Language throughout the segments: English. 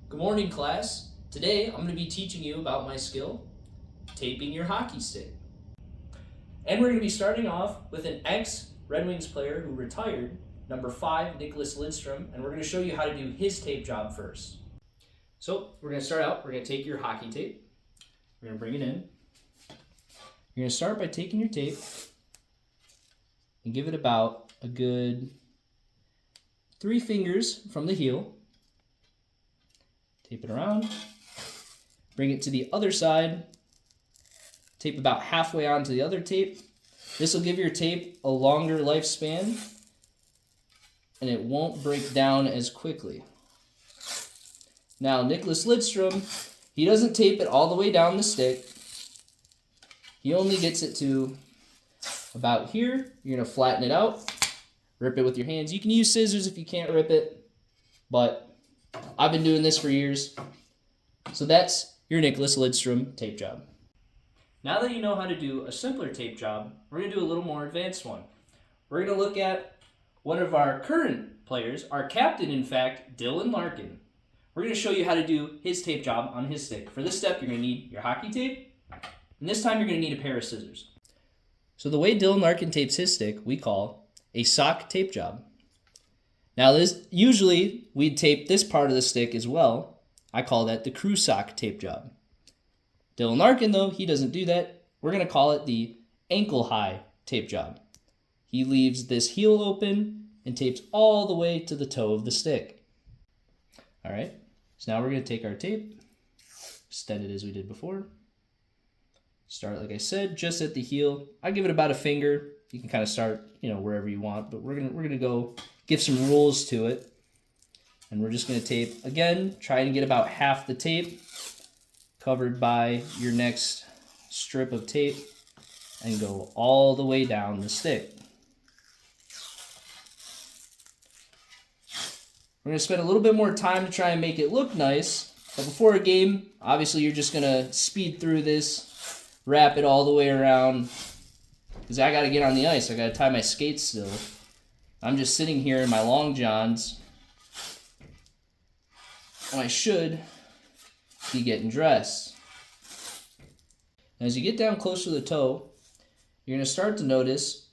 Good morning, class. Today I'm going to be teaching you about my skill, taping your hockey stick. And we're going to be starting off with an ex-Red Wings player who retired, number 5, Nicklas Lidstrom, and we're going to show you how to do his tape job first. So we're going to start out, we're going to take your hockey tape, we're going to bring it in. You're going to start by taking your tape and give it about a good 3 fingers from the heel. Tape it around, bring it to the other side, tape about halfway onto the other tape. This will give your tape a longer lifespan and it won't break down as quickly. Now, Nicklas Lidstrom, he doesn't tape it all the way down the stick. He only gets it to about here. You're going to flatten it out, rip it with your hands. You can use scissors if you can't rip it, but I've been doing this for years. So that's your Nicklas Lidstrom tape job. Now that you know how to do a simpler tape job, we're going to do a little more advanced one. We're going to look at one of our current players, our captain in fact, Dylan Larkin. We're going to show you how to do his tape job on his stick. For this step, you're going to need your hockey tape, and this time you're going to need a pair of scissors. So the way Dylan Larkin tapes his stick, we call a sock tape job. Now this, usually we'd tape this part of the stick as well. I call that the crew sock tape job. Dylan Larkin though, he doesn't do that. We're going to call it the ankle high tape job. He leaves this heel open and tapes all the way to the toe of the stick. Alright, so now we're going to take our tape, extend it as we did before. Start, like I said, just at the heel. I give it about a finger. You can kind of start, wherever you want, but we're gonna go give some rules to it. And we're just gonna tape again, try and get about half the tape covered by your next strip of tape and go all the way down the stick. We're gonna spend a little bit more time to try and make it look nice, but before a game, obviously you're just gonna speed through this, wrap it all the way around, because I got to get on the ice. I got to tie my skates still. I'm just sitting here in my long johns, and I should be getting dressed. As you get down close to the toe, you're going to start to notice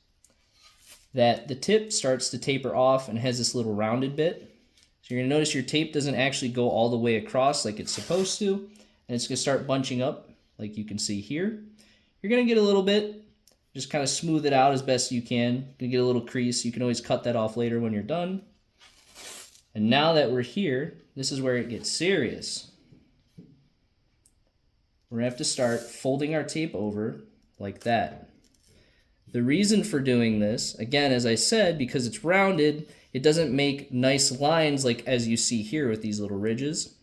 that the tip starts to taper off and has this little rounded bit. So you're going to notice your tape doesn't actually go all the way across like it's supposed to, and it's going to start bunching up like you can see here. You're going to get a little bit. Just kind of smooth it out as best you can. You're gonna get a little crease. You can always cut that off later when you're done. And now that we're here, this is where it gets serious. We're gonna have to start folding our tape over like that. The reason for doing this, again, as I said, because it's rounded, it doesn't make nice lines like as you see here with these little ridges.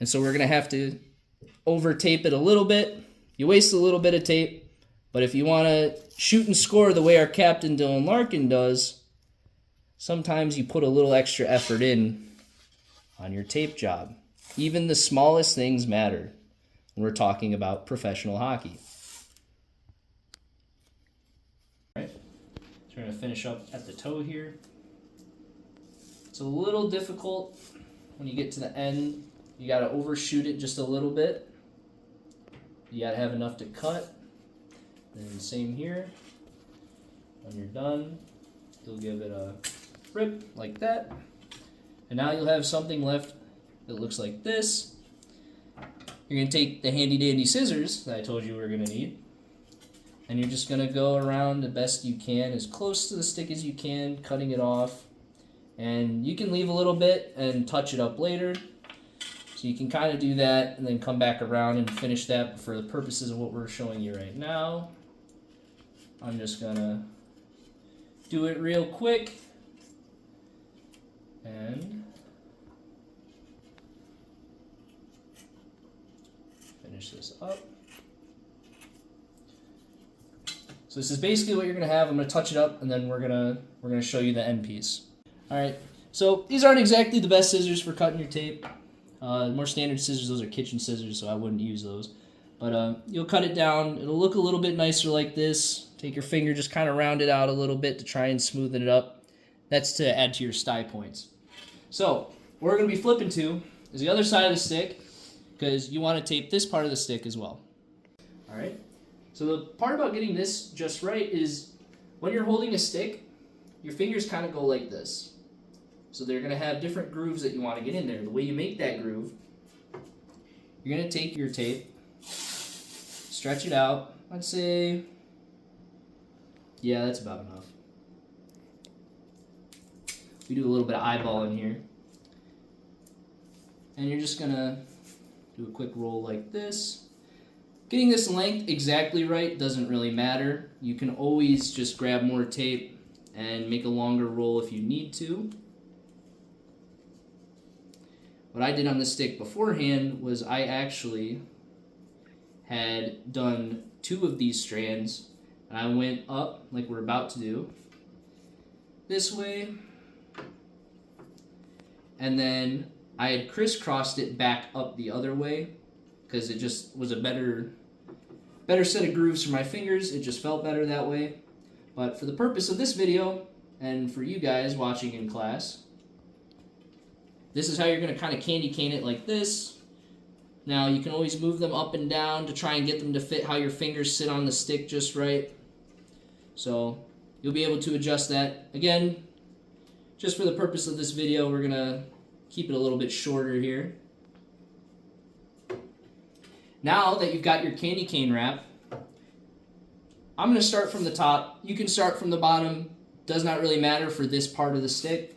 And so we're gonna have to over tape it a little bit. You waste a little bit of tape, but if you want to shoot and score the way our captain Dylan Larkin does, sometimes you put a little extra effort in on your tape job. Even the smallest things matter when we're talking about professional hockey. All right, so we're going to finish up at the toe here. It's a little difficult when you get to the end. You got to overshoot it just a little bit. You got to have enough to cut. And same here. When you're done, you'll give it a rip like that. And now you'll have something left that looks like this. You're going to take the handy dandy scissors that I told you we were going to need. And you're just going to go around the best you can, as close to the stick as you can, cutting it off. And you can leave a little bit and touch it up later. So you can kind of do that and then come back around and finish that. But for the purposes of what we're showing you right now, I'm just going to do it real quick. And finish this up. So this is basically what you're going to have. I'm going to touch it up and then we're going to show you the end piece. All right. So these aren't exactly the best scissors for cutting your tape. More standard scissors, those are kitchen scissors, so I wouldn't use those. But you'll cut it down. It'll look a little bit nicer like this. Take your finger, just kind of round it out a little bit to try and smoothen it up. That's to add to your sty points. So, what we're going to be flipping to is the other side of the stick, because you want to tape this part of the stick as well. Alright? So the part about getting this just right is when you're holding a stick, your fingers kind of go like this. So they're going to have different grooves that you want to get in there. The way you make that groove, you're going to take your tape, stretch it out. I'd say, yeah, that's about enough. We do a little bit of eyeballing here. And you're just going to do a quick roll like this. Getting this length exactly right doesn't really matter. You can always just grab more tape and make a longer roll if you need to. What I did on the stick beforehand was I actually had done 2 of these strands, and I went up like we're about to do, this way, and then I had crisscrossed it back up the other way because it just was a better set of grooves for my fingers. It just felt better that way. But for the purpose of this video, and for you guys watching in class, this is how you're going to kind of candy cane it like this. Now you can always move them up and down to try and get them to fit how your fingers sit on the stick just right. So you'll be able to adjust that. Again, just for the purpose of this video, we're going to keep it a little bit shorter here. Now that you've got your candy cane wrap, I'm going to start from the top. You can start from the bottom. Does not really matter for this part of the stick.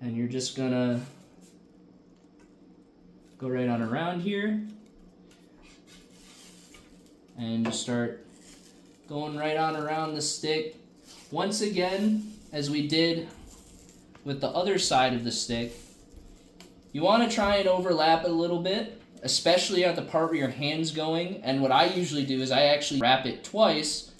And you're just going to go right on around here. And just start going right on around the stick. Once again, as we did with the other side of the stick, you want to try and overlap it a little bit, especially at the part where your hand's going. And what I usually do is I actually wrap it twice.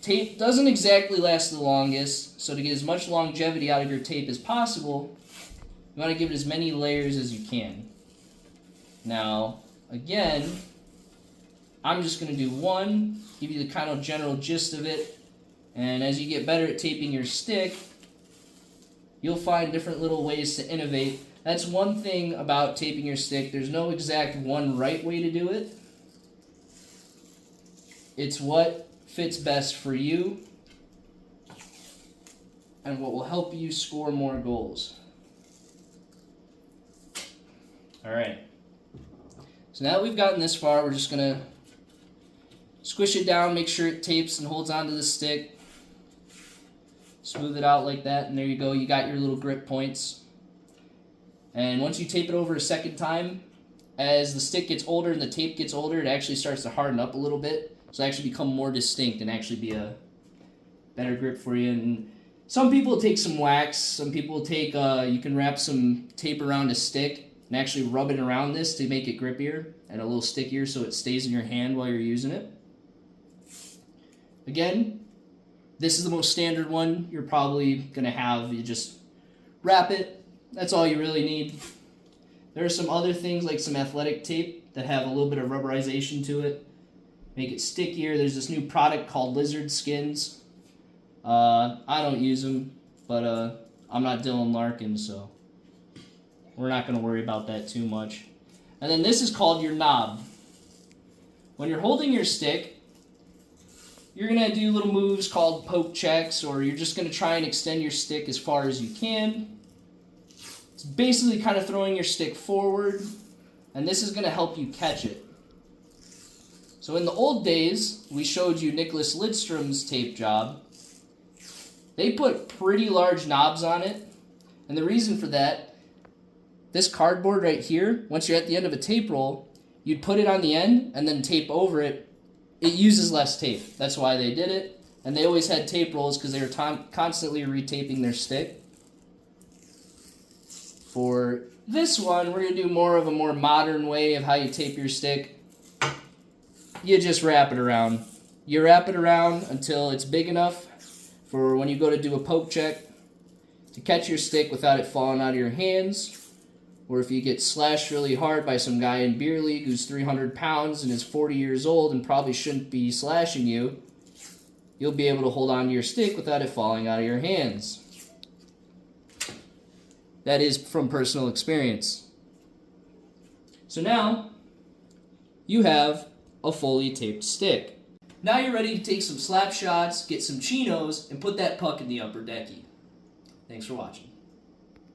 Tape doesn't exactly last the longest, so to get as much longevity out of your tape as possible, you want to give it as many layers as you can. Now, again, I'm just going to do one, give you the kind of general gist of it, and as you get better at taping your stick, you'll find different little ways to innovate. That's one thing about taping your stick. There's no exact one right way to do it. It's what fits best for you and what will help you score more goals. Alright. So now that we've gotten this far, we're just going to squish it down, make sure it tapes and holds onto the stick. Smooth it out like that, and there you go. You got your little grip points. And once you tape it over a second time, as the stick gets older and the tape gets older, it actually starts to harden up a little bit. So it actually become more distinct and actually be a better grip for you. And some people take some wax. Some people take, you can wrap some tape around a stick and actually rub it around this to make it grippier and a little stickier so it stays in your hand while you're using it. Again, this is the most standard one you're probably going to have. You just wrap it. That's all you really need. There are some other things like some athletic tape that have a little bit of rubberization to it. Make it stickier. There's this new product called Lizard Skins. I don't use them, but I'm not Dylan Larkin, so we're not going to worry about that too much. And then this is called your knob. When you're holding your stick, you're going to do little moves called poke checks, or you're just going to try and extend your stick as far as you can. It's basically kind of throwing your stick forward, and this is going to help you catch it. So in the old days, we showed you Nicholas Lidstrom's tape job. They put pretty large knobs on it, and the reason for that, this cardboard right here, once you're at the end of a tape roll, you'd put it on the end and then tape over it. It uses less tape. That's why they did it. And they always had tape rolls because they were constantly retaping their stick. For this one, we're going to do more of a more modern way of how you tape your stick. You just wrap it around. You wrap it around until it's big enough for when you go to do a poke check to catch your stick without it falling out of your hands. Or if you get slashed really hard by some guy in beer league who's 300 pounds and is 40 years old and probably shouldn't be slashing you, you'll be able to hold on to your stick without it falling out of your hands. That is from personal experience. So now, you have a fully taped stick. Now you're ready to take some slap shots, get some chinos, and put that puck in the upper decky. Thanks for watching.